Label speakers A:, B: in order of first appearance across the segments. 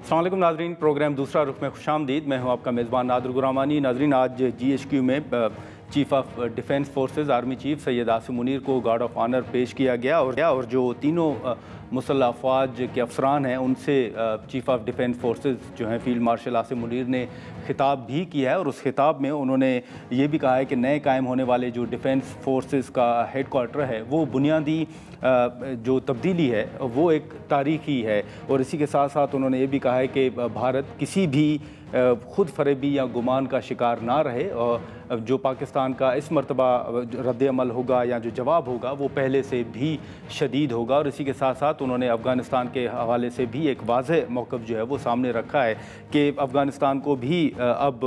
A: السلام علیکم ناظرین، پروگرام دوسرا رخ میں خوش آمدید۔ میں ہوں آپ کا میزبان نادر غرامانی۔ ناظرین، آج GHQ میں chief of defence forces army chief Syed Asim Munir کو گارڈ آف آنر پیش کیا گیا اور جو تینوں مسلح افواج کے افسران ہیں ان سے چیف آف ڈیفنس فورسز جو ہیں فیلڈ مارشل عاصم منیر نے خطاب بھی کیا ہے، اور اس خطاب میں انہوں نے یہ بھی کہا ہے کہ نئے قائم ہونے والے جو ڈیفنس فورسز کا ہیڈ کوارٹر ہے وہ بنیادی جو تبدیلی ہے وہ ایک تاریخی ہے، اور اسی کے ساتھ ساتھ انہوں نے یہ بھی کہا ہے کہ بھارت کسی بھی خود فریبی یا گمان کا شکار نہ رہے، اور جو پاکستان کا اس مرتبہ رد عمل ہوگا یا جو جواب ہوگا وہ پہلے سے بھی شدید ہوگا، اور اسی کے ساتھ ساتھ انہوں نے افغانستان کے حوالے سے بھی ایک واضح موقف جو ہے وہ سامنے رکھا ہے کہ افغانستان کو بھی اب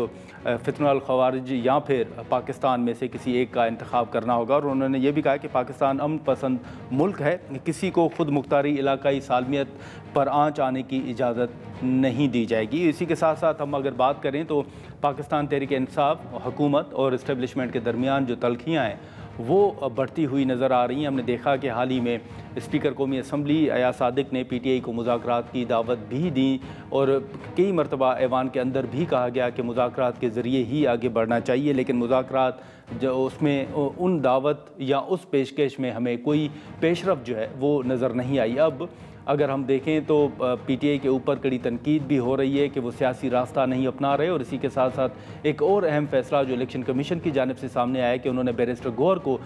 A: فتنہ الخوارج یا پھر پاکستان میں سے کسی ایک کا انتخاب کرنا ہوگا، اور انہوں نے یہ بھی کہا کہ پاکستان امن پسند ملک ہے، کسی کو خود مختاری علاقائی سالمیت پر آنچ آنے کی اجازت نہیں دی جائے گی۔ اسی کے ساتھ ساتھ ہم اگر بات کریں تو پاکستان تحریک انصاف حکومت اور اسٹیبلشمنٹ کے درمیان جو تلخیاں ہیں وہ بڑھتی ہوئی نظر آ رہی ہیں۔ ہم نے دیکھا کہ حال ہی میں اسپیکر قومی اسمبلی ایاز صادق نے PTI کو مذاکرات کی دعوت بھی دی، اور کئی مرتبہ ایوان کے اندر بھی کہا گیا کہ مذاکرات کے ذریعے ہی آگے بڑھنا چاہیے، لیکن مذاکرات جو اس میں ان دعوت یا اس پیشکش میں ہمیں کوئی پیش رفت جو ہے وہ نظر نہیں آئی۔ اب اگر ہم دیکھیں تو PTI کے اوپر کڑی تنقید بھی ہو رہی ہے کہ وہ سیاسی راستہ نہیں اپنا رہے، اور اسی کے ساتھ ساتھ ایک اور اہم فیصلہ جو الیکشن کمیشن کی جانب سے سامنے آیا ہے کہ انہوں نے بیرسٹر گوہر کو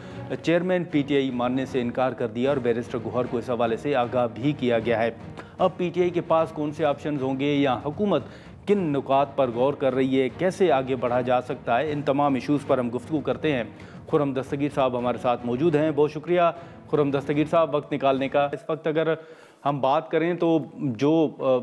A: چیئرمین PTI ماننے سے انکار کر دیا، اور بیرسٹر گوہر کو اس حوالے سے آگاہ بھی کیا گیا ہے۔ اب PTI کے پاس کون سے آپشنز ہوں گے، یا حکومت کن نکات پر غور کر رہی ہے، کیسے آگے بڑھا جا سکتا ہے، ان تمام ایشوز پر ہم گفتگو کرتے ہیں۔ خرم دستگیر صاحب ہمارے ساتھ موجود ہیں، بہت شکریہ خرم دستگیر صاحب وقت نکالنے کا۔ اس وقت اگر ہم بات کریں تو جو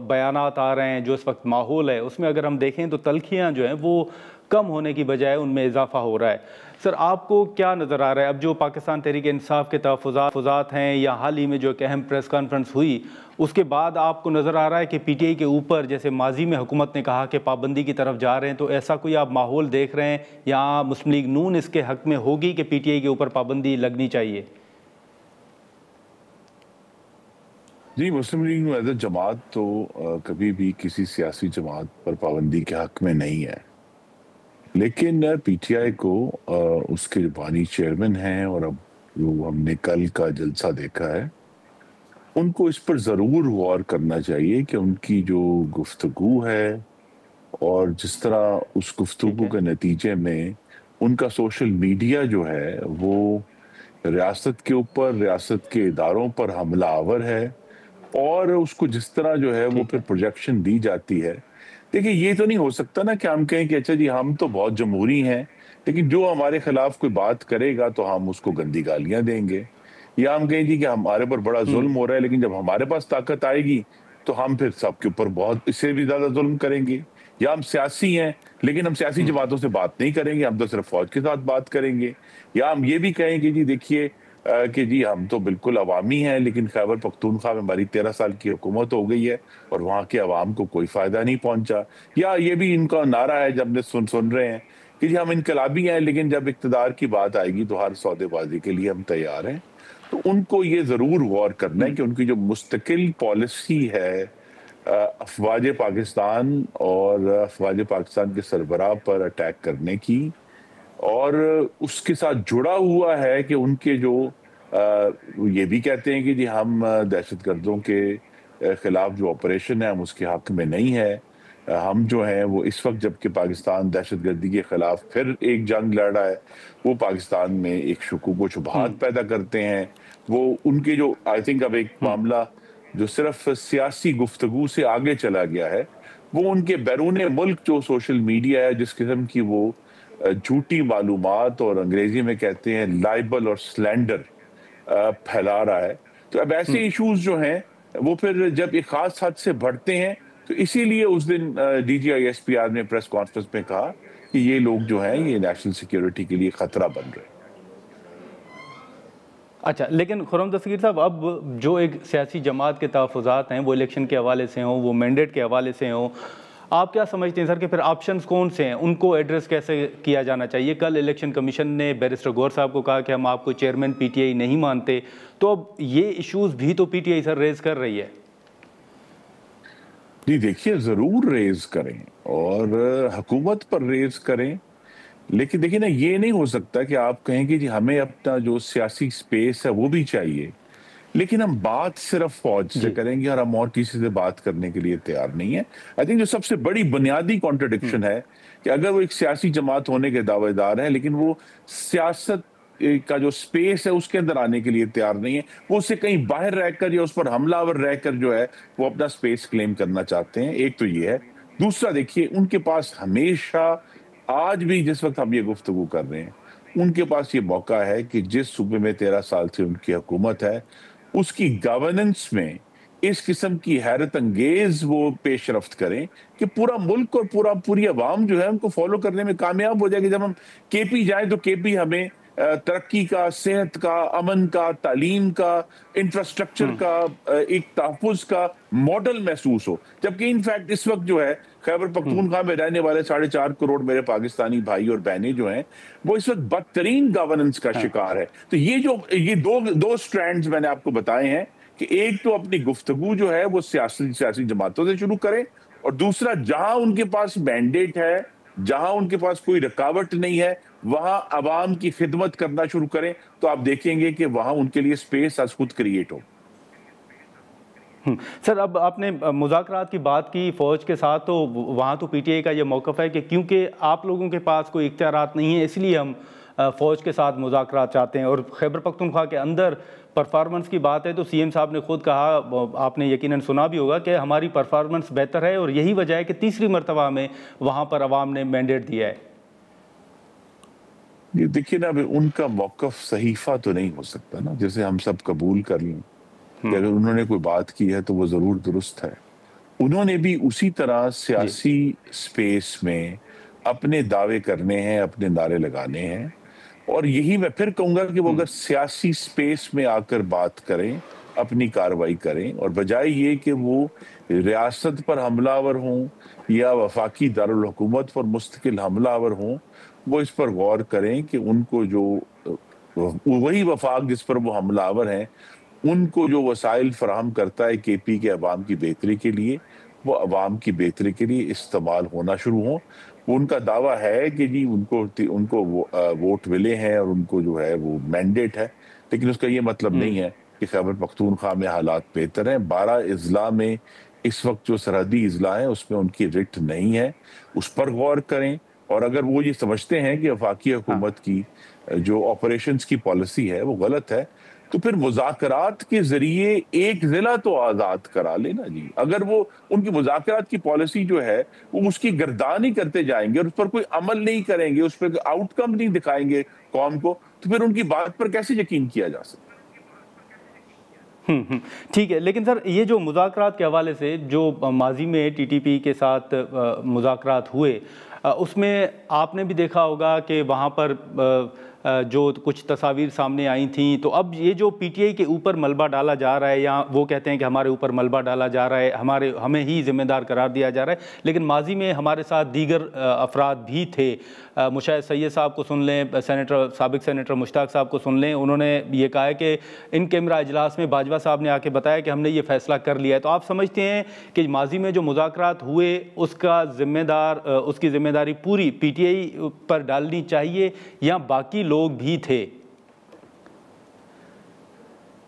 A: بیانات آ رہے ہیں، جو اس وقت ماحول ہے، اس میں اگر ہم دیکھیں تو تلخیاں جو ہیں وہ کم ہونے کی بجائے ان میں اضافہ ہو رہا ہے۔ سر، آپ کو کیا نظر آ رہا ہے اب جو پاکستان تحریک انصاف کے تحفظات ہیں، یا حال ہی میں جو ایک اہم پریس کانفرنس ہوئی اس کے بعد آپ کو نظر آ رہا ہے کہ PTI کے اوپر جیسے ماضی میں حکومت نے کہا کہ پابندی کی طرف جا رہے ہیں، تو ایسا کوئی آپ ماحول دیکھ رہے ہیں، یا مسلم لیگ نون اس کے حق میں ہوگی کہ PTI کے اوپر پابندی لگنی چاہیے؟
B: جی، مسلم لیگ ایز اے جماعت تو کبھی بھی کسی سیاسی جماعت پر پابندی کے حق میں نہیں ہے، لیکن PTI کو اس کے بانی چیئرمین ہیں، اور اب جو ہم نے کل کا جلسہ دیکھا ہے ان کو اس پر ضرور غور کرنا چاہیے کہ ان کی جو گفتگو ہے اور جس طرح اس گفتگو کے نتیجے میں ان کا سوشل میڈیا جو ہے وہ ریاست کے اوپر، ریاست کے اداروں پر حملہ آور ہے، اور اس کو جس طرح جو ہے وہ پھر پروجیکشن دی جاتی ہے۔ دیکھیں، یہ تو نہیں ہو سکتا نا کہ ہم کہیں کہ اچھا جی ہم تو بہت جمہوری ہیں، لیکن جو ہمارے خلاف کوئی بات کرے گا تو ہم اس کو گندی گالیاں دیں گے، یا ہم کہیں جی کہ ہمارے پر بڑا ظلم ہو رہا ہے، لیکن جب ہمارے پاس طاقت آئے گی تو ہم پھر سب کے اوپر بہت اس سے بھی زیادہ ظلم کریں گے۔ یا ہم سیاسی ہیں لیکن ہم سیاسی جماعتوں سے بات نہیں کریں گے، ہم تو صرف فوج کے ساتھ بات کریں گے۔ یا ہم یہ بھی کہیں کہ جی دیکھیے کہ جی ہم تو بالکل عوامی ہیں، لیکن خیبر پختونخوا میں ہماری 13 سال کی حکومت ہو گئی ہے اور وہاں کے عوام کو کوئی فائدہ نہیں پہنچا۔ یا یہ بھی ان کا نعرہ ہے جب سن رہے ہیں کہ جی ہم انقلابی ہیں، لیکن جب اقتدار کی بات آئے گی تو ہر سودے بازی کے لیے ہم تیار ہیں۔ تو ان کو یہ ضرور غور کرنا ہے کہ ان کی جو مستقل پالیسی ہے افواج پاکستان اور افواج پاکستان کے سربراہ پر اٹیک کرنے کی، اور اس کے ساتھ جڑا ہوا ہے کہ ان کے جو یہ بھی کہتے ہیں کہ جی ہم دہشت گردوں کے خلاف جو آپریشن ہے ہم اس کے حق میں نہیں ہے، ہم جو ہیں وہ اس وقت جب کہ پاکستان دہشت گردی کے خلاف پھر ایک جنگ لڑ رہا ہے، وہ پاکستان میں ایک شکوک و شبہات پیدا کرتے ہیں۔ وہ ان کے جو آئی تھنک اب ایک معاملہ جو صرف سیاسی گفتگو سے آگے چلا گیا ہے، وہ ان کے بیرون ملک جو سوشل میڈیا ہے جس قسم کی وہ جھوٹی معلومات اور انگریزی میں کہتے ہیں لائبل اور سلینڈر پھیلا رہا ہے۔ تو اب ایسے ایشوز جو ہیں وہ پھر جب ایک خاص حد سے بڑھتے ہیں، تو اسی لیے اس دن DGISPR نے پریس کانفرنس میں کہا کہ یہ لوگ جو ہیں یہ نیشنل سیکیورٹی کے لیے خطرہ بن رہے ہیں۔
A: اچھا، لیکن خرم دستگیر صاحب، اب جو ایک سیاسی جماعت کے تحفظات ہیں وہ الیکشن کے حوالے سے ہوں، وہ مینڈیٹ کے حوالے سے ہوں، آپ کیا سمجھتے ہیں سر کہ پھر آپشنز کون سے ہیں، ان کو ایڈریس کیسے کیا جانا چاہیے؟ کل الیکشن کمیشن نے بیرسٹر گوہر صاحب کو کہا کہ ہم آپ کو چیئرمین PTI نہیں مانتے، تو اب یہ ایشوز بھی تو PTI سر ریز کر رہی ہے۔
B: جی دیکھیے ضرور ریز کریں اور حکومت پر ریز کریں، لیکن دیکھیں نا یہ نہیں ہو سکتا کہ آپ کہیں کہ جی ہمیں اپنا جو سیاسی سپیس ہے وہ بھی چاہیے، لیکن ہم بات صرف فوج سے
A: جی
B: کریں گے اور ہم اور کسی سے بات کرنے کے لیے تیار نہیں ہے۔ آئی تھنک جو سب سے بڑی بنیادی کانٹرڈکشن ہے کہ اگر وہ ایک سیاسی جماعت ہونے کے دعوے دار ہیں لیکن وہ سیاست کا جو سپیس ہے اس کے اندر آنے کے لیے تیار نہیں ہے، وہ اسے کہیں باہر رہ کر یا اس پر حملہ آور رہ کر جو ہے وہ اپنا سپیس کلیم کرنا چاہتے ہیں۔ ایک تو یہ ہے، دوسرا دیکھیے ان کے پاس ہمیشہ، آج بھی جس وقت ہم یہ گفتگو کر رہے ہیں، ان کے پاس یہ موقع ہے کہ جس صوبے میں 13 سال سے ان کی حکومت ہے اس کی گورننس میں اس قسم کی حیرت انگیز وہ پیش رفت کریں کہ پورا ملک اور پوری عوام جو ہے ان کو فالو کرنے میں کامیاب ہو جائے گی۔ جب ہم کے پی جائیں تو کے پی ہمیں ترقی کا، صحت کا، امن کا، تعلیم کا، انفراسٹرکچر کا، ایک تحفظ کا ماڈل محسوس ہو، جبکہ انفیکٹ اس وقت جو ہے خیبر پختونخوا میں رہنے والے 4.5 کروڑ میرے پاکستانی بھائی اور بہنیں جو ہیں وہ اس وقت بدترین گورننس کا شکار ہے۔ تو یہ دو سٹرینڈز میں نے آپ کو بتائے ہیں کہ ایک تو اپنی گفتگو جو ہے وہ سیاسی جماعتوں سے شروع کریں، اور دوسرا جہاں ان کے پاس مینڈیٹ ہے، جہاں ان کے پاس کوئی رکاوٹ نہیں ہے، وہاں عوام کی خدمت کرنا شروع کریں، تو آپ دیکھیں گے کہ وہاں ان کے لیے سپیس از خود کریٹ ہو۔
A: سر اب آپ نے مذاکرات کی بات کی فوج کے ساتھ، تو وہاں تو پی ٹی آئی کا یہ موقف ہے کہ کیونکہ آپ لوگوں کے پاس کوئی اختیارات نہیں ہیں اس لیے ہم فوج کے ساتھ مذاکرات چاہتے ہیں، اور خیبر پختونخوا کے اندر پرفارمنس کی بات ہے تو سی ایم صاحب نے خود کہا، آپ نے یقیناً سنا بھی ہوگا، کہ ہماری پرفارمنس بہتر ہے اور یہی وجہ ہے کہ تیسری مرتبہ ہمیں وہاں پر عوام نے مینڈیٹ دیا ہے۔
B: یہ دیکھیے نا ان کا موقف صحیفہ تو نہیں ہو سکتا نا، جیسے ہم سب قبول کر لیں کہ اگر انہوں نے کوئی بات کی ہے تو وہ ضرور درست ہے۔ انہوں نے بھی اسی طرح
A: جی
B: سیاسی سپیس میں اپنے دعوے کرنے ہیں، اپنے نعرے لگانے ہیں، اور یہی میں پھر کہوں گا کہ وہ اگر سیاسی سپیس میں آ کر بات کریں، اپنی کارروائی کریں، اور بجائے یہ کہ وہ ریاست پر حملہ آور ہوں یا وفاقی دارالحکومت پر مستقل حملہ آور ہوں، وہ اس پر غور کریں کہ ان کو جو وہی وفاق جس پر وہ حملہ آور ہیں، ان کو جو وسائل فراہم کرتا ہے کے پی کے عوام کی بہتری کے لیے، وہ عوام کی بہتری کے لیے استعمال ہونا شروع ہوں۔ ان کا دعویٰ ہے کہ جی ان کو ووٹ ملے ہیں اور ان کو جو ہے وہ مینڈیٹ ہے، لیکن اس کا یہ مطلب نہیں ہے کہ خیبر پختونخوا میں حالات بہتر ہیں۔ 12 اضلاع میں اس وقت جو سرحدی اضلاع ہیں اس میں ان کی رٹ نہیں ہے، اس پر غور کریں، اور اگر وہ یہ سمجھتے ہیں کہ وفاقی حکومت کی جو آپریشنز کی پالیسی ہے وہ غلط ہے، تو پھر مذاکرات کے ذریعے ایک ضلع تو آزاد کرا لینا جی۔ اگر وہ ان کی مذاکرات کی پالیسی جو ہے وہ اس کی گردانی کرتے جائیں گے اور اس پر کوئی عمل نہیں کریں گے، اس پہ آؤٹ کم نہیں دکھائیں گے قوم کو، تو پھر ان کی بات پر کیسے یقین کیا جا سکتا؟
A: ٹھیک ہے، لیکن سر یہ جو مذاکرات کے حوالے سے جو ماضی میں ٹی ٹی پی کے ساتھ مذاکرات ہوئے، اس میں آپ نے بھی دیکھا ہوگا کہ وہاں پر جو کچھ تصاویر سامنے آئی تھیں، تو اب یہ جو پی ٹی آئی کے اوپر ملبہ ڈالا جا رہا ہے، یا وہ کہتے ہیں کہ ہمارے اوپر ملبہ ڈالا جا رہا ہے، ہمیں ہی ذمہ دار قرار دیا جا رہا ہے، لیکن ماضی میں ہمارے ساتھ دیگر افراد بھی تھے۔ مشاہد سید صاحب کو سن لیں، سابق سینیٹر مشتاق صاحب کو سن لیں، انہوں نے یہ کہا ہے کہ ان کیمرہ اجلاس میں باجوہ صاحب نے آ کے بتایا کہ ہم نے یہ فیصلہ کر لیا ہے۔ تو آپ سمجھتے ہیں کہ ماضی میں جو مذاکرات ہوئے اس کی ذمہ داری پوری پی ٹی آئی پر ڈالنی چاہیے یا باقی لوگ بھی تھے؟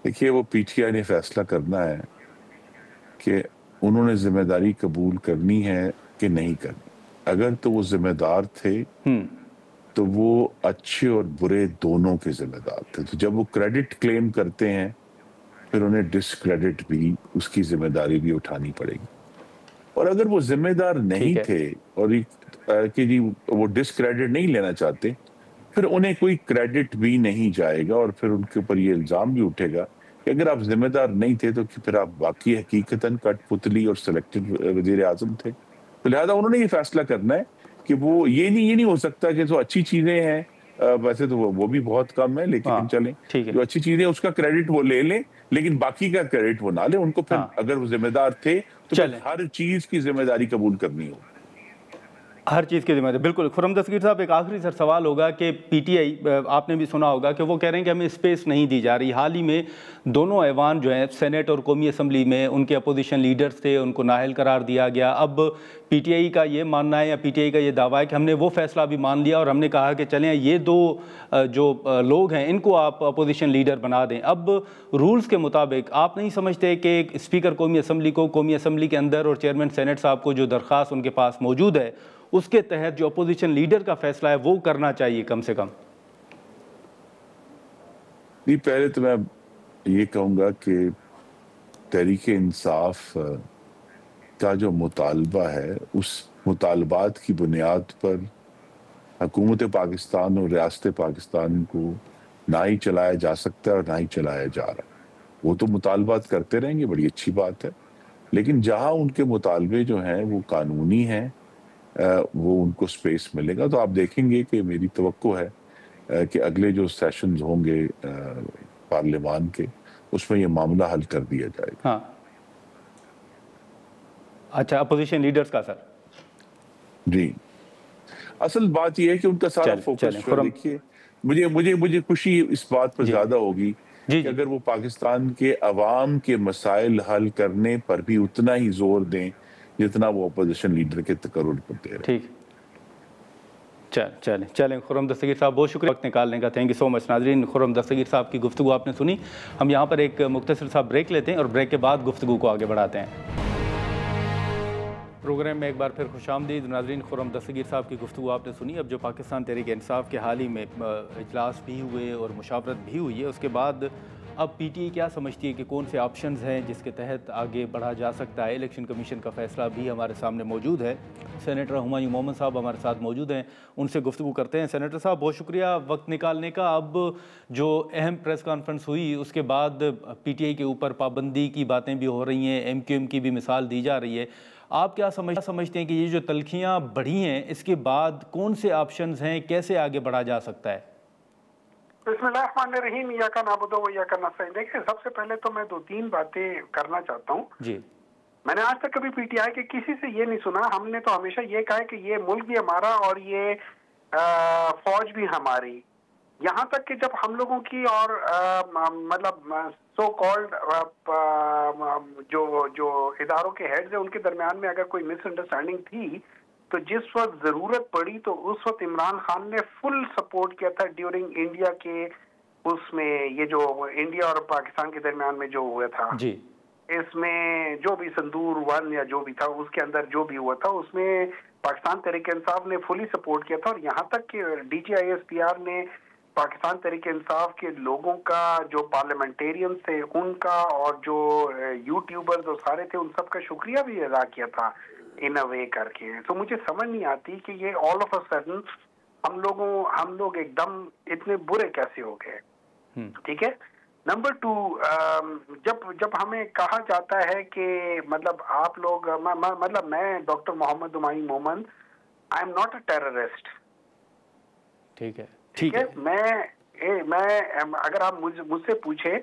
B: دیکھیے وہ پی ٹی آئی نے فیصلہ کرنا ہے کہ انہوں نے ذمہ داری قبول کرنی ہے کہ نہیں کرنی۔ اگر تو وہ ذمہ دار تھے تو وہ اچھے اور برے دونوں کے ذمہ دار تھے، تو جب وہ کریڈٹ کلیم کرتے ہیں پھر انہیں ڈسکریڈٹ بھی، اس کی ذمہ داری بھی اٹھانی پڑے گی۔ اور اگر وہ ذمہ دار نہیں تھے اور کہ جی وہ ڈسکریڈٹ نہیں لینا چاہتے، پھر انہیں کوئی کریڈٹ بھی نہیں جائے گا، اور پھر ان کے اوپر یہ الزام بھی اٹھے گا کہ اگر آپ ذمہ دار نہیں تھے تو پھر آپ واقعی حقیقتاً کٹ پتلی اور سلیکٹڈ وزیر اعظم تھے۔ تو لہٰذا انہوں نے یہ فیصلہ کرنا ہے کہ وہ یہ نہیں ہو سکتا کہ جو اچھی چیزیں ہیں، ویسے تو وہ بھی بہت کم ہے، لیکن چلیں جو اچھی چیزیں اس کا کریڈٹ وہ لے لیں، لیکن باقی کا کریڈٹ وہ نہ لیں۔ ان کو پھر اگر وہ ذمہ دار تھے تو پھر ہر چیز کی ذمہ داری قبول کرنی ہو۔
A: ہر چیز کی ذمہ داری. بالکل. خرم دستگیر صاحب ایک آخری سر سوال ہوگا کہ پی ٹی آئی آپ نے بھی سنا ہوگا کہ وہ کہہ رہے ہیں کہ ہمیں اسپیس نہیں دی جا رہی. حال ہی میں دونوں ایوان جو ہیں سینٹ اور قومی اسمبلی میں ان کے اپوزیشن لیڈرز تھے, ان کو نااہل قرار دیا گیا. اب پی ٹی آئی کا یہ ماننا ہے یا پی ٹی آئی کا یہ دعویٰ ہے کہ ہم نے وہ فیصلہ بھی مان لیا اور ہم نے کہا کہ چلیں یہ دو جو لوگ ہیں ان کو آپ اپوزیشن لیڈر بنا دیں. اب رولز کے مطابق آپ نہیں سمجھتے کہ اسپیکر قومی اسمبلی کو قومی اسمبلی کے اندر اور چیئرمین سینٹ صاحب کو جو درخواست ان کے پاس موجود ہے اس کے تحت جو اپوزیشن لیڈر کا فیصلہ ہے وہ کرنا چاہیے کم سے کم؟
B: پہلے تو میں یہ کہوں گا کہ تحریک انصاف کا جو مطالبہ ہے اس مطالبات کی بنیاد پر حکومت پاکستان اور ریاست پاکستان کو نہ ہی چلایا جا سکتا ہے اور نہ ہی چلایا جا رہا ہے. وہ تو مطالبات کرتے رہیں گے, بڑی اچھی بات ہے, لیکن جہاں ان کے مطالبے جو ہیں وہ قانونی ہیں وہ ان کو سپیس ملے گا. تو آپ دیکھیں گے کہ میری توقع ہے کہ اگلے جو سیشنز ہوں گے پارلیمان کے اس میں یہ معاملہ حل کر دیا جائے گا.
A: ہاں اچھا, اپوزیشن لیڈرز کا سر؟
B: جی, اصل بات یہ ہے کہ ان کا سارا فوکس دیکھیے, مجھے خوشی اس بات پر زیادہ ہوگی کہ اگر وہ پاکستان کے عوام کے مسائل حل کرنے پر بھی اتنا ہی زور دیں جتنا وہ اپوزیشن لیڈر کے تقرر پر دے رہے ہیں.
A: ٹھیک, چلیں خرم دستگیر صاحب بہت شکریہ وقت نکالنے کا. تھینک یو سو مچ. ناظرین, خرم دستگیر صاحب کی گفتگو آپ نے سنی. ہم یہاں پر ایک مختصر سا بریک لیتے ہیں اور بریک کے بعد گفتگو کو آگے بڑھاتے ہیں. پروگرام میں ایک بار پھر خوش آمدید. ناظرین, خرم دستگیر صاحب کی گفتگو آپ نے سنی. اب جو پاکستان تحریک انصاف کے حال ہی میں اجلاس بھی ہوئے اور مشاورت بھی ہوئی ہے, اس کے بعد اب پی ٹی آئی کیا سمجھتی ہے کہ کون سے آپشنز ہیں جس کے تحت آگے بڑھا جا سکتا ہے. الیکشن کمیشن کا فیصلہ بھی ہمارے سامنے موجود ہے. سینیٹر ہمایوں مومن صاحب ہمارے ساتھ موجود ہیں, ان سے گفتگو کرتے ہیں. سینیٹر صاحب بہت شکریہ وقت نکالنے کا. اب جو اہم پریس کانفرنس ہوئی اس کے بعد پی ٹی آئی کے اوپر پابندی کی باتیں بھی ہو رہی ہیں, ایم کیو ایم کی بھی مثال دی جا رہی ہے. آپ کیا سمجھتے ہیں کہ یہ جو تلخیاں بڑھی ہیں اس کے بعد کون سے آپشنز ہیں, کیسے آگے بڑھا جا سکتا ہے؟
C: بسم اللہ الرحمن الرحیم. ایاک نعبد و ایاک نستعین. دیکھیں, سب سے پہلے تو میں 2-3 باتیں کرنا چاہتا ہوں.
A: جی,
C: میں نے آج تک کبھی پی ٹی آئی کے کسی سے یہ نہیں سنا. ہم نے تو ہمیشہ یہ کہا ہے کہ یہ ملک بھی ہمارا اور یہ فوج بھی ہماری. یہاں تک کہ جب ہم لوگوں کی اور مطلب سو کالڈ جو اداروں کے ہیڈز ہیں ان کے درمیان میں اگر کوئی مس انڈرسٹینڈنگ تھی تو جس وقت ضرورت پڑی تو اس وقت عمران خان نے فل سپورٹ کیا تھا ڈیورنگ انڈیا کے اس میں یہ جو انڈیا اور پاکستان کے درمیان میں جو ہوا تھا.
A: جی,
C: اس میں جو بھی سندور 1 یا جو بھی تھا اس کے اندر جو بھی ہوا تھا اس میں پاکستان تحریک انصاف نے فلی سپورٹ کیا تھا. اور یہاں تک کہ D G I S P R نے پاکستان تحریک انصاف کے لوگوں کا, جو پارلیمنٹیرین تھے ان کا اور جو یوٹیوبر جو سارے تھے ان سب کا شکریہ بھی ادا کیا تھا ان اے وے کر کے. تو مجھے سمجھ نہیں آتی کہ یہ آل آف اے سڈن ہم لوگ ایک دم اتنے برے کیسے ہو گئے. ٹھیک ہے. نمبر 2, جب ہمیں کہا جاتا ہے کہ مطلب آپ لوگ مطلب میں ڈاکٹر محمد ہمایوں مومن, I am not a terrorist.
A: ٹھیک ہے,
C: ٹھیک ہے. میں اگر آپ مجھ سے پوچھیں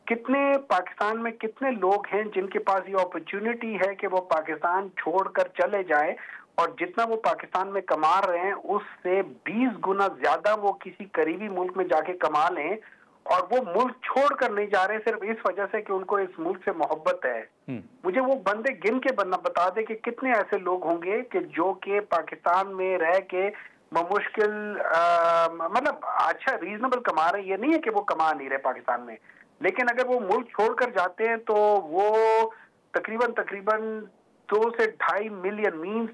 C: کتنے پاکستان میں کتنے لوگ ہیں جن کے پاس یہ اپرچونٹی ہے کہ وہ پاکستان چھوڑ کر چلے جائیں اور جتنا وہ پاکستان میں کما رہے ہیں اس سے 20 گنا زیادہ وہ کسی قریبی ملک میں جا کے کما لیں اور وہ ملک چھوڑ کر نہیں جا رہے صرف اس وجہ سے کہ ان کو اس ملک سے محبت ہے. مجھے وہ بندے گن کے بتا دے کہ کتنے ایسے لوگ ہوں گے کہ جو کہ پاکستان میں رہ کے بمشکل مطلب اچھا ریزنیبل کما رہے. یہ نہیں ہے کہ وہ کما نہیں رہے پاکستان میں, لیکن اگر وہ ملک چھوڑ کر جاتے ہیں تو وہ تقریباً 2 سے 2.5 ملین مینز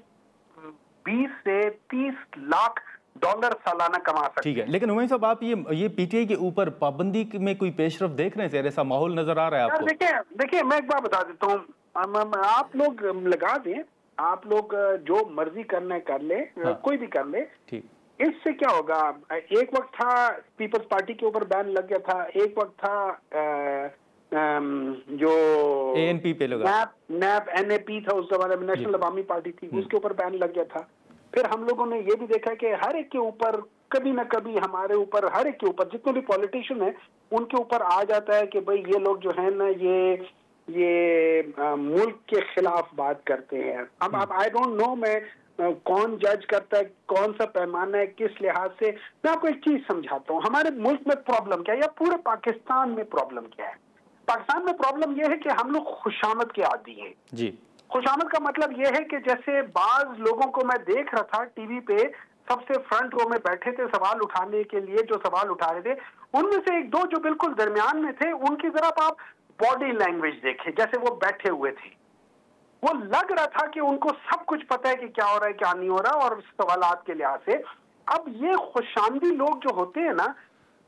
C: 20 سے 30 لاکھ ڈالر سالانہ کما سکتے ہیں.
A: ٹھیک ہے, لیکن ہمایوں صاحب آپ یہ پی ٹی آئی کے اوپر پابندی میں کوئی پیش رفت دیکھ رہے ہیں سر؟ ایسا ماحول نظر آ رہا ہے آپ کو؟
C: دیکھیں میں ایک بات بتا دیتا ہوں, آپ لوگ لگا دیں, آپ لوگ جو مرضی کرنا کر لے, کوئی بھی کر لے.
A: ٹھیک,
C: اس سے کیا ہوگا؟ ایک وقت تھا پیپلز پارٹی کے اوپر بین لگ گیا تھا, ایک وقت تھا جو
A: اے این پی پہ لگا,
C: نیب NAP تھا اس زمانے میں, نیشنل عوامی پارٹی تھی, اس کے اوپر بین لگ گیا تھا. پھر ہم لوگوں نے یہ بھی دیکھا کہ ہر ایک کے اوپر کبھی نہ کبھی ہمارے اوپر, ہر ایک کے اوپر جتنے بھی پولیٹیشین ہیں ان کے اوپر آ جاتا ہے کہ بھئی یہ لوگ جو ہیں نا یہ ملک کے خلاف بات کرتے ہیں. اب آئی ڈونٹ نو, میں کون جج کرتا ہے, کون سا پیمانہ ہے, کس لحاظ سے. میں آپ کو ایک چیز سمجھاتا ہوں, ہمارے ملک میں پرابلم کیا ہے یا پورے پاکستان میں پرابلم کیا ہے. پاکستان میں پرابلم یہ ہے کہ ہم لوگ خوشامد کے عادی ہیں.
A: جی,
C: خوشامد کا مطلب یہ ہے کہ جیسے بعض لوگوں کو میں دیکھ رہا تھا ٹی وی پہ, سب سے فرنٹ رو میں بیٹھے تھے سوال اٹھانے کے لیے, جو سوال اٹھا رہے تھے ان میں سے ایک دو جو بالکل درمیان میں تھے, ان کی ذرا آپ باڈی لینگویج دیکھیں, جیسے وہ بیٹھے ہوئے تھے, وہ لگ رہا تھا کہ ان کو سب کچھ پتا ہے کہ کیا ہو رہا ہے کیا نہیں ہو رہا, اور سوالات کے لحاظ سے. اب یہ خوشامدی لوگ جو ہوتے ہیں نا,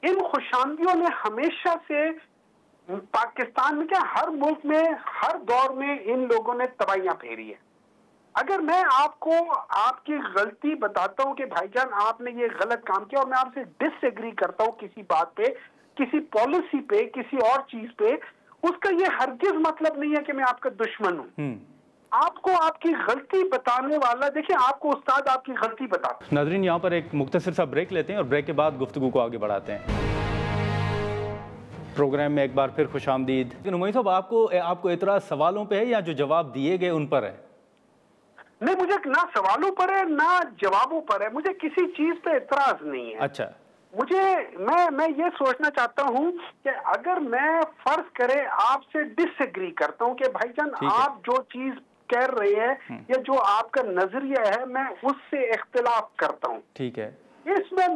C: ان خوشامدیوں نے ہمیشہ سے پاکستان میں, کیا ہر ملک میں, ہر دور میں ان لوگوں نے تباہیاں پھیری ہے. اگر میں آپ کو آپ کی غلطی بتاتا ہوں کہ بھائی جان آپ نے یہ غلط کام کیا, اور میں آپ سے ڈس ایگری کرتا ہوں کسی بات پہ, کسی پالیسی پہ, کسی اور چیز پہ, اس کا یہ ہرگز مطلب نہیں ہے کہ میں آپ کا دشمن ہوں. آپ کو آپ کی غلطی بتانے والا, دیکھیں آپ کو استاد آپ کی غلطی بتاتا.
A: ناظرین یہاں پر ایک مختصر سا بریک لیتے ہیں اور بریک کے بعد گفتگو کو آگے بڑھاتے ہیں. پروگرام میں ایک بار پھر خوش آمدید. نمائش صاحب, آپ کو اعتراض سوالوں پہ ہے یا جو جواب دیے گئے ان پر ہے؟
C: نہیں, مجھے نہ سوالوں پر ہے نہ جوابوں پر ہے, مجھے کسی چیز پہ اعتراض نہیں ہے.
A: اچھا,
C: مجھے میں یہ سوچنا چاہتا ہوں کہ اگر میں فرض کرے آپ سے ڈس ایگری کرتا ہوں کہ بھائی جان آپ جو چیز کہہ رہے ہیں یا جو آپ کا نظریہ ہے میں اس سے اختلاف کرتا ہوں,
A: ٹھیک ہے,
C: اس میں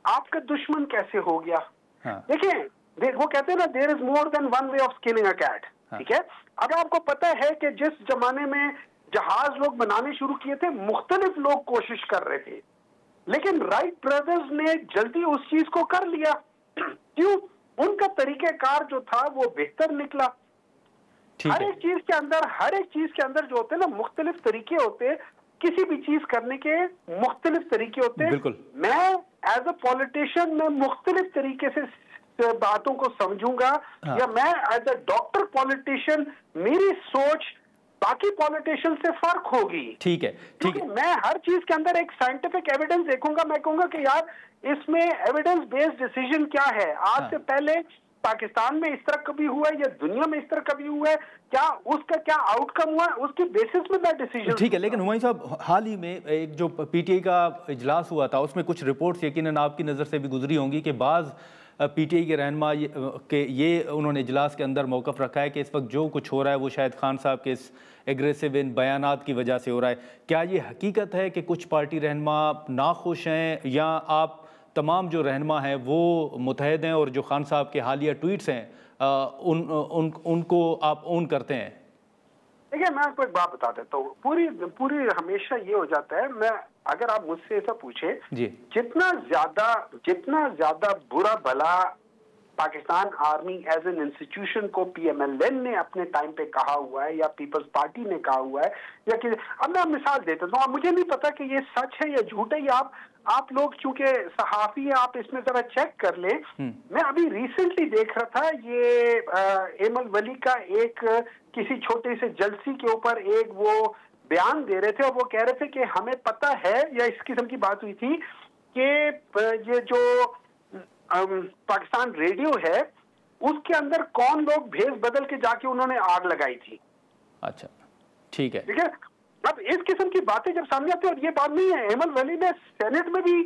C: آپ کا دشمن کیسے ہو گیا؟ دیکھیں وہ کہتے ہیں نا, there is more than one way of skinning a cat. ٹھیک ہے, اب آپ کو پتا ہے کہ جس زمانے میں جہاز لوگ بنانے شروع کیے تھے, مختلف لوگ کوشش کر رہے تھے, لیکن رائٹ برادرز نے جلدی اس چیز کو کر لیا. کیوں؟ ان کا طریقہ کار جو تھا وہ بہتر نکلا. ہر ایک چیز کے اندر جو ہوتے ہیں نا مختلف طریقے ہوتے, کسی بھی چیز کرنے کے مختلف طریقے ہوتے. میں ایز اے پولیٹیشین میں مختلف طریقے سے باتوں کو سمجھوں گا, یا میں ایز اے ڈاکٹر پولیٹیشین میری سوچ باقی پولیٹیشین سے فرق ہوگی.
A: ٹھیک ہے,
C: کیونکہ میں ہر چیز کے اندر ایک سائنٹیفک ایویڈنس دیکھوں گا, میں کہوں گا کہ یار اس میں ایویڈنس بیسڈ ڈیسیژن کیا ہے, آج سے پہلے پاکستان میں اس طرح کبھی ہوا ہے یا دنیا میں اس طرح کبھی ہوا ہے, کیا اس کا کیا آؤٹ کم ہوا ہے, اس کی بیسس میں ڈیسیژن.
A: ٹھیک ہے, لیکن ہمایوں صاحب حال ہی میں ایک جو پی ٹی آئی کا اجلاس ہوا تھا, اس میں کچھ رپورٹس یقیناً آپ کی نظر سے بھی گزری ہوں گی کہ بعض پی ٹی آئی کے رہنما کہ یہ انہوں نے اجلاس کے اندر موقف رکھا ہے کہ اس وقت جو کچھ ہو رہا ہے وہ شاید خان صاحب کے اس ایگریسو ان بیانات کی وجہ سے ہو رہا ہے. کیا یہ حقیقت ہے کہ کچھ پارٹی رہنما ناخوش ہیں, یا آپ تمام جو رہنما ہیں وہ متحد ہیں اور جو خان صاحب کے حالیہ ٹویٹس ہیں ان کو آپ اون کرتے ہیں؟
C: دیکھیں میں آپ کو ایک بات بتا دیتا ہوں, پوری ہمیشہ یہ ہو جاتا ہے, میں اگر آپ مجھ سے ایسا پوچھیں جتنا زیادہ برا بھلا Pakistan army as an institution کو پی ایم ایل این نے اپنے ٹائم پہ کہا ہوا ہے یا پیپلز پارٹی نے کہا ہوا ہے, یا کہ اب میں مثال دیتا ہوں, مجھے نہیں پتا کہ یہ سچ ہے یا جھوٹ ہے, یا آپ لوگ چونکہ صحافی ہیں آپ اس میں ذرا چیک کر لیں. میں ابھی ریسنٹلی دیکھ رہا تھا یہ ایمل ولی کا ایک کسی چھوٹے سے جلسی کے اوپر ایک وہ بیان دے رہے تھے, اور وہ کہہ رہے تھے کہ ہمیں پتہ ہے, یا اس قسم کی بات ہوئی تھی کہ یہ جو پاکستان ریڈیو ہے اس کے اندر کون لوگ بھیس بدل کے جا کے انہوں نے آگ لگائی تھی.
A: اچھا ٹھیک ہے,
C: ٹھیک ہے. اب اس قسم کی باتیں جب سامنے آتی ہیں, اور یہ بات نہیں ہے, ایمل ولی نے سینٹ میں بھی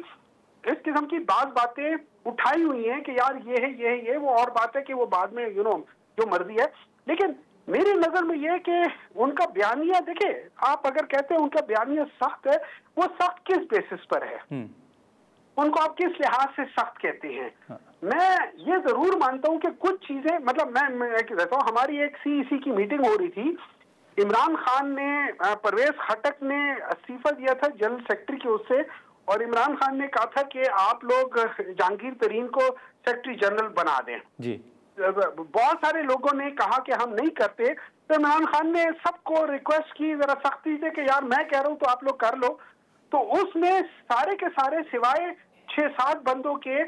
C: اس قسم کی بعض باتیں اٹھائی ہوئی ہیں کہ یار یہ ہے یہ وہ, اور بات ہے کہ وہ بعد میں جو مرضی ہے, لیکن میری نظر میں یہ کہ ان کا بیانیہ, دیکھیں آپ اگر کہتے ہیں ان کا بیانیہ سخت ہے, وہ سخت کس بیسس پر ہے, ان کو آپ کس لحاظ سے سخت کہتے ہیں. میں یہ ضرور مانتا ہوں کہ کچھ چیزیں, مطلب میں کہتا ہوں, ہماری ایک سی ای سی کی میٹنگ ہو رہی تھی, عمران خان نے, پرویز خٹک نے استعفیٰ دیا تھا جنرل سیکرٹری کے اس سے, اور عمران خان نے کہا تھا کہ آپ لوگ جہانگیر ترین کو سیکرٹری جنرل بنا دیں. جی بہت سارے لوگوں نے کہا کہ ہم نہیں کرتے, تو عمران خان نے سب کو ریکویسٹ کی ذرا سختی سے کہ یار میں کہہ رہا ہوں تو آپ لوگ کر لو. تو اس میں سارے کے سارے سوائے 6-7 بندوں کے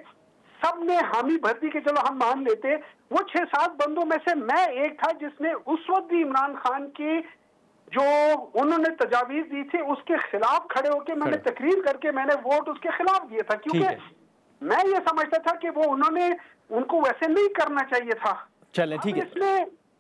C: سب نے حامی بھر دی کہ چلو ہم مان لیتے. وہ 6-7 بندوں میں سے میں ایک تھا جس نے اس وقت بھی عمران خان کی جو انہوں نے تجاویز دی تھی اس کے خلاف کھڑے ہو کے میں نے تقریر کر کے میں نے ووٹ اس کے خلاف دیا تھا, کیونکہ میں یہ سمجھتا تھا کہ وہ ان کو ویسے نہیں کرنا چاہیے تھا.
A: چلیں ٹھیک ہے,
C: اس میں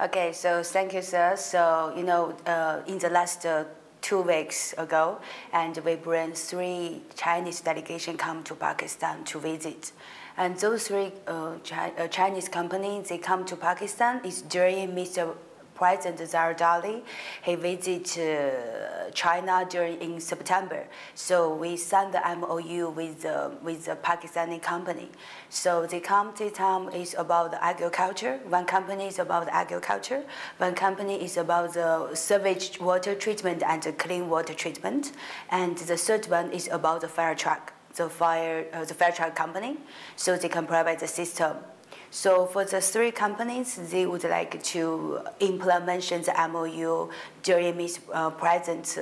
D: Okay, so thank you, sir. So, in the last 2 weeks ago, and we bring 3 Chinese delegations come to Pakistan to visit. And those 3 Chinese companies, they come to Pakistan is during Mr. President Zardari. He visited China in September. So we signed the MOU with the Pakistani company. So they come to town is about the agriculture. One company is about the agriculture. One company is about the sewage water treatment and the clean water treatment. And the third one is about the fire truck. the Fairchild company, so they can provide the system. So for the three companies, they would like to implement the MOU during Ms. President's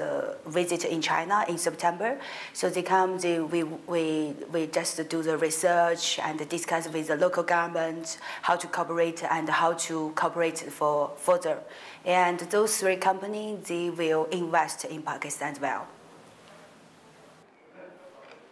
D: visit in China in September. So we just do the research and discuss with the local government how to cooperate and how to cooperate for further. And those three companies, they will invest in Pakistan as well.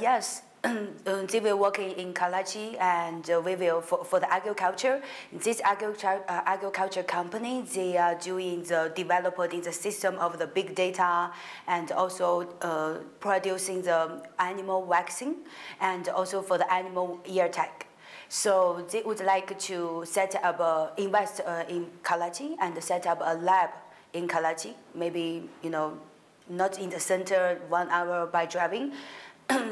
D: Yes. They will work in Karachi, and we will for the agriculture. This agriculture company, they are doing the developing the system of the big data, and also producing the animal vaccine, and also for the animal ear tag. So they would like to set up invest in Karachi and set up a lab in Karachi. Maybe not in the center 1 hour by driving.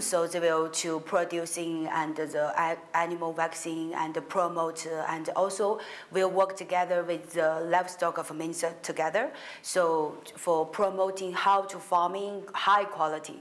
D: So they will to producing and the animal vaccine and promote and also will work together with the livestock of Minister together. So for promoting how to farming high quality.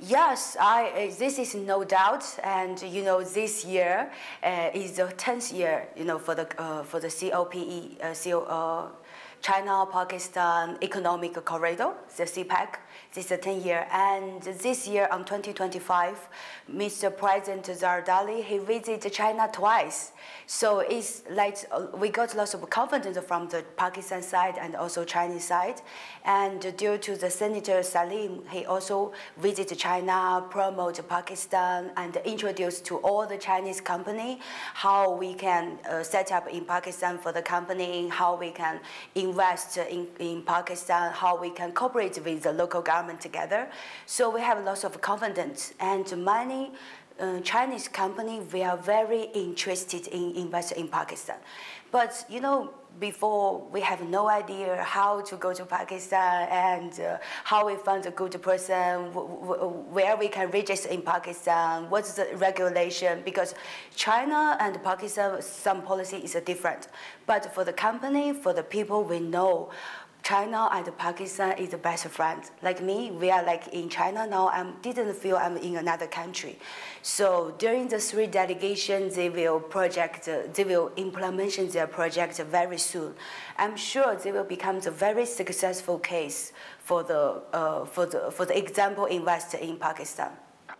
D: Yes, this is no doubt, and this year is the 10th year, for the COPE, China-Pakistan Economic Corridor, the CPEC. This is the 10th year, and this year on 2025, Mr. President Zardari, he visited China twice. So it's like we got lots of confidence from the Pakistan side and also Chinese side. And due to the Senator Salim, he also visited China, promote Pakistan, and introduced to all the Chinese company how we can set up in Pakistan for the company, how we can invest in Pakistan, how we can cooperate with the local government together. So we have lots of confidence, and many Chinese company, we are very interested in investing in Pakistan. But before we have no idea how to go to Pakistan and how we find a good person, where we can register in Pakistan, what's the regulation, because China and Pakistan, some policy is different. But for the company, for the people, we know China and Pakistan is the best friends. Like me, we are like in China now. I didn't feel I'm in another country. So during the three delegations, they will implement their project very soon. I'm sure they will become a very successful case for the example investor in Pakistan.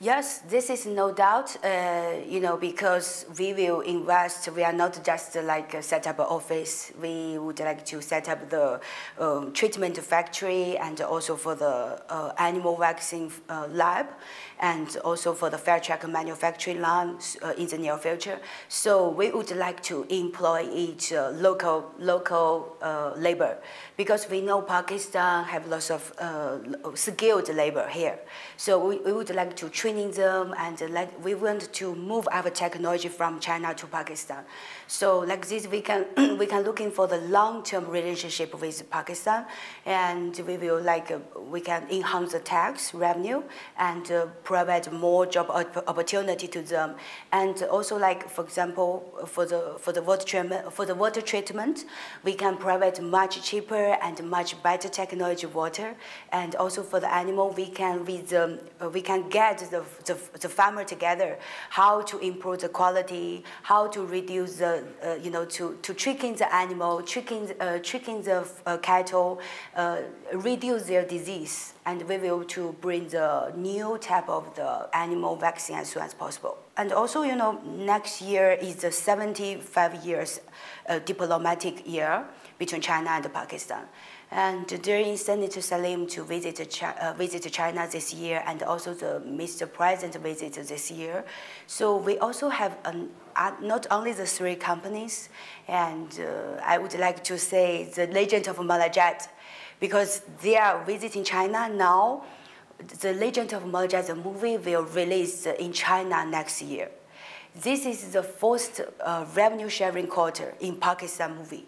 D: Yes, this is no doubt, because we will invest. We are not just like set up an office. We would like to set up the treatment factory and also for the animal vaccine lab and also for the Fairchild manufacturing line in the near future. So we would like to employ each local labor, because we know Pakistan have lots of skilled labor here. So we would like to training them, and we want to move our technology from China to Pakistan. So like this, we can looking for the long-term relationship with Pakistan, and we can enhance the tax revenue and provide more job opportunity to them. And also, like for example, for the water treatment, we can provide much cheaper and much better technology water. And also for the animal, we can get the farmer together how to improve the quality, how to reduce the to tricking the animal, tricking the cattle, reduce their disease, and we will to bring the new type of the animal vaccine as soon as possible. And also, next year is the 75 years diplomatic year between China and Pakistan. And during Senator Salim to visit China this year, and also the Mr. President visit this year, so we also have not only the three companies, and I would like to say the legend of Malajat, because they are visiting China now. The Legend of Moja, the movie, will release in China next year. This is the first revenue sharing quarter in Pakistan movie.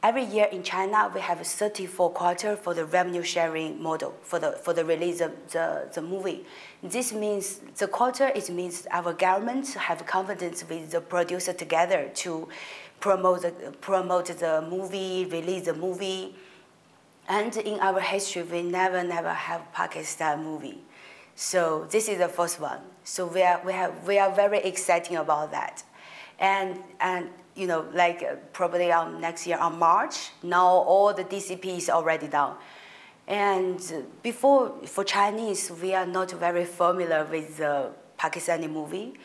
D: Every year in China, we have 34 quarter for the revenue sharing model for the release of the movie. This means the quarter, it means our government have confidence with the producer together to promote the movie, release the movie. And in our history, we never have Pakistan movie. So this is the first one. So we are very excited about that. And you know, like probably next year on March, now all the DCP is already done. And before, for Chinese, we are not very familiar with the Pakistani movie.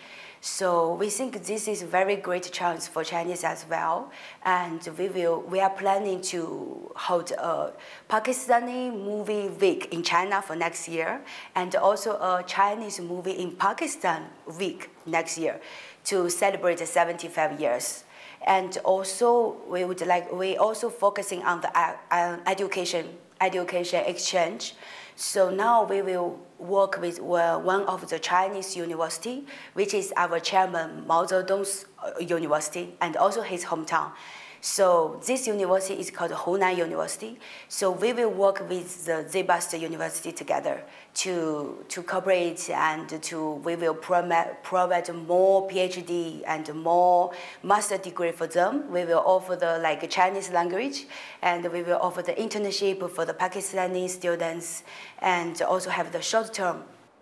D: So we think this is a very great chance for Chinese as well. And we are planning to hold a Pakistani movie week in China for next year, and also a Chinese movie in Pakistan week next year to celebrate the 75 years. And also we also focusing on the education exchange. So now we will work with one of the Chinese university, which is our chairman Mao Zedong's university, and also his hometown. So this university is called Hunan University. So we will work with the Zebust University together to cooperate, and we will provide more PhD and more master degree for them. We will offer the Chinese language, and we will offer the internship for the Pakistani students, and also have the short term.